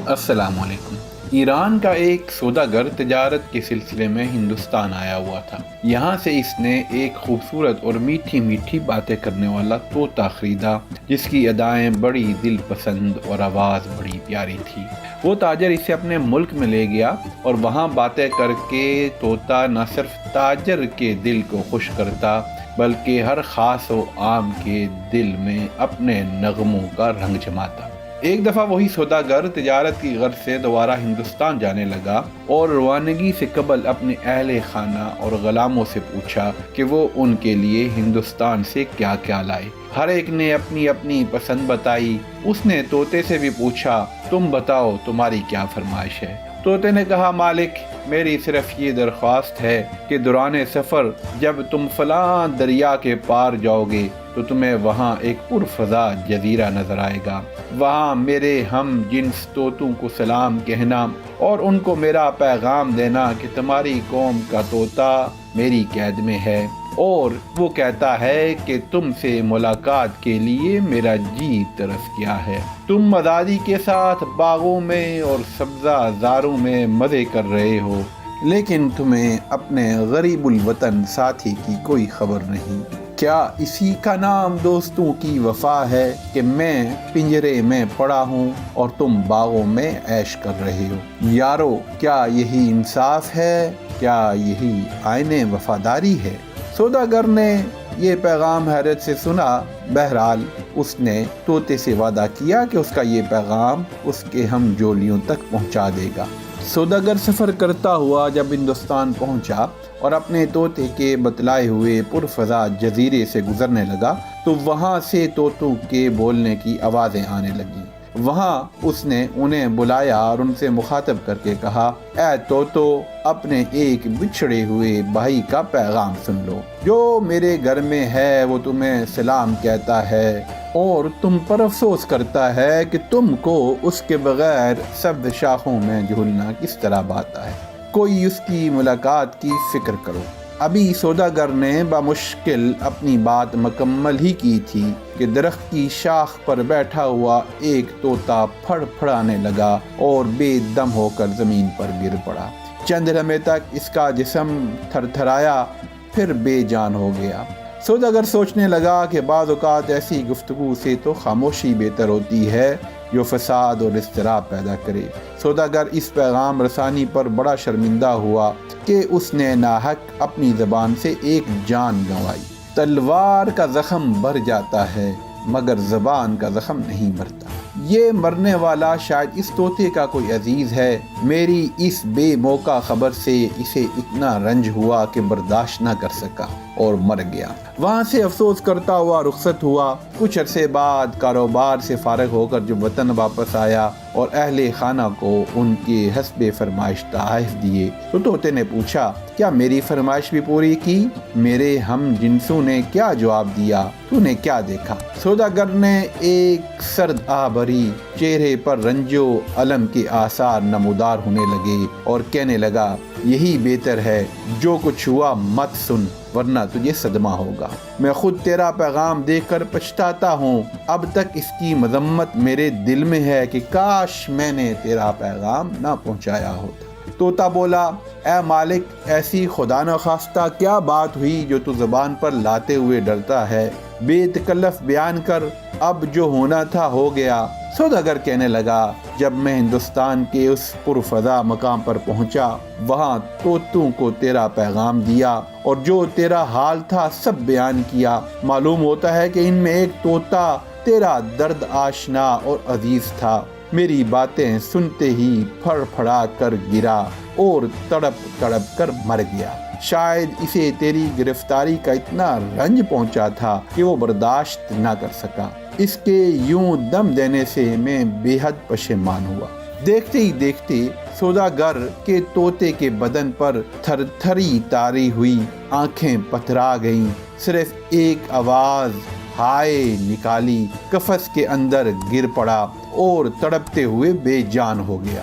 السلام علیکم۔ ایران کا ایک سوداگر تجارت کے سلسلے میں ہندوستان آیا ہوا تھا۔ یہاں سے اس نے ایک خوبصورت اور میٹھی میٹھی باتیں کرنے والا طوطا خریدا، جس کی ادائیں بڑی دل پسند اور آواز بڑی پیاری تھی۔ وہ تاجر اسے اپنے ملک میں لے گیا اور وہاں باتیں کر کے طوطا نہ صرف تاجر کے دل کو خوش کرتا بلکہ ہر خاص و عام کے دل میں اپنے نغموں کا رنگ جماتا۔ ایک دفعہ وہی سوداگر تجارت کی غرض سے دوبارہ ہندوستان جانے لگا اور روانگی سے قبل اپنے اہل خانہ اور غلاموں سے پوچھا کہ وہ ان کے لیے ہندوستان سے کیا کیا لائے۔ ہر ایک نے اپنی اپنی پسند بتائی۔ اس نے طوطے سے بھی پوچھا، تم بتاؤ تمہاری کیا فرمائش ہے؟ طوطے نے کہا، مالک، میری صرف یہ درخواست ہے کہ دوران سفر جب تم فلاں دریا کے پار جاؤ گے تو تمہیں وہاں ایک پرفضا جزیرہ نظر آئے گا۔ وہاں میرے ہم جنس طوطوں کو سلام کہنا اور ان کو میرا پیغام دینا کہ تمہاری قوم کا طوطا میری قید میں ہے اور وہ کہتا ہے کہ تم سے ملاقات کے لیے میرا جی ترس گیا ہے۔ تم آزادی کے ساتھ باغوں میں اور سبزہ زاروں میں مزے کر رہے ہو، لیکن تمہیں اپنے غریب الوطن ساتھی کی کوئی خبر نہیں۔ کیا اسی کا نام دوستوں کی وفا ہے کہ میں پنجرے میں پڑا ہوں اور تم باغوں میں عیش کر رہے ہو؟ یارو، کیا یہی انصاف ہے؟ کیا یہی آئین وفاداری ہے؟ سوداگر نے یہ پیغام حیرت سے سنا۔ بہرحال اس نے طوطے سے وعدہ کیا کہ اس کا یہ پیغام اس کے ہم جولیوں تک پہنچا دے گا۔ سوداگر سفر کرتا ہوا جب ہندوستان پہنچا اور اپنے طوطے کے بتلائے ہوئے پرفضا جزیرے سے گزرنے لگا تو وہاں سے طوطوں کے بولنے کی آوازیں آنے لگیں۔ وہاں اس نے انہیں بلایا اور ان سے مخاطب کر کے کہا، اے طوطو، اپنے ایک بچھڑے ہوئے بھائی کا پیغام سن لو۔ جو میرے گھر میں ہے وہ تمہیں سلام کہتا ہے اور تم پر افسوس کرتا ہے کہ تم کو اس کے بغیر سبز شاخوں میں جھولنا کس طرح باتا ہے۔ کوئی اس کی ملاقات کی فکر کرو۔ ابھی سوداگر نے بمشکل اپنی بات مکمل ہی کی تھی کہ درخت کی شاخ پر بیٹھا ہوا ایک طوطا پھڑ پھڑانے لگا اور بے دم ہو کر زمین پر گر پڑا۔ چند لمحے تک اس کا جسم تھر تھرایا، پھر بے جان ہو گیا۔ سوداگر سوچنے لگا کہ بعض اوقات ایسی گفتگو سے تو خاموشی بہتر ہوتی ہے جو فساد اور اضطراب پیدا کرے۔ سوداگر اس پیغام رسانی پر بڑا شرمندہ ہوا کہ اس نے ناحق اپنی زبان سے ایک جان گنوائی۔ تلوار کا زخم بھر جاتا ہے مگر زبان کا زخم نہیں بھرتا۔ یہ مرنے والا شاید اس طوطے کا کوئی عزیز ہے۔ میری اس بے موقع خبر سے اسے اتنا رنج ہوا کہ برداشت نہ کر سکا اور مر گیا۔ وہاں سے افسوس کرتا ہوا رخصت ہوا۔ کچھ عرصے بعد کاروبار سے فارغ ہو کر جب وطن واپس آیا اور اہل خانہ کو ان کے حسب فرمائش تحائف دیے تو طوطے نے پوچھا، کیا میری فرمائش بھی پوری کی؟ میرے ہم جنسوں نے کیا جواب دیا؟ تو نے کیا دیکھا؟ سوداگر نے ایک سرد آہ بھری چہرے پر رنج و الم کے آثار نمودار ہونے لگے اور کہنے لگا، یہی بہتر ہے، جو کچھ ہوا مت سن ورنہ تجھے صدمہ ہوگا۔ میں خود تیرا پیغام دیکھ کر پچھتاتا ہوں۔ اب تک اس کی مذمت میرے دل میں ہے کہ کاش میں نے تیرا پیغام نہ پہنچایا ہوتا۔ طوطا بولا، اے مالک، ایسی خدا نخواستہ کیا بات ہوئی جو تو زبان پر لاتے ہوئے ڈرتا ہے؟ بے تکلف بیان کر، اب جو ہونا تھا ہو گیا۔ سوداگر کہنے لگا، جب میں ہندوستان کے اس پرفضا مقام پر پہنچا وہاں طوطوں کو تیرا پیغام دیا اور جو تیرا حال تھا سب بیان کیا۔ معلوم ہوتا ہے کہ ان میں ایک طوطا تیرا درد آشنا اور عزیز تھا۔ میری باتیں سنتے ہی پھڑ پھڑا کر گرا اور تڑپ تڑپ کر مر گیا۔ شاید اسے تیری گرفتاری کا اتنا رنج پہنچا تھا کہ وہ برداشت نہ کر سکا۔ اس کے یوں دم دینے سے میں بے حد پشیمان ہوا۔ دیکھتے ہی دیکھتے سوداگر کے طوطے کے بدن پر تھر تھری تاری ہوئی آنکھیں پتھرا گئیں۔ صرف ایک آواز ہائے نکالی، قفس کے اندر گر پڑا اور تڑپتے ہوئے بے جان ہو گیا۔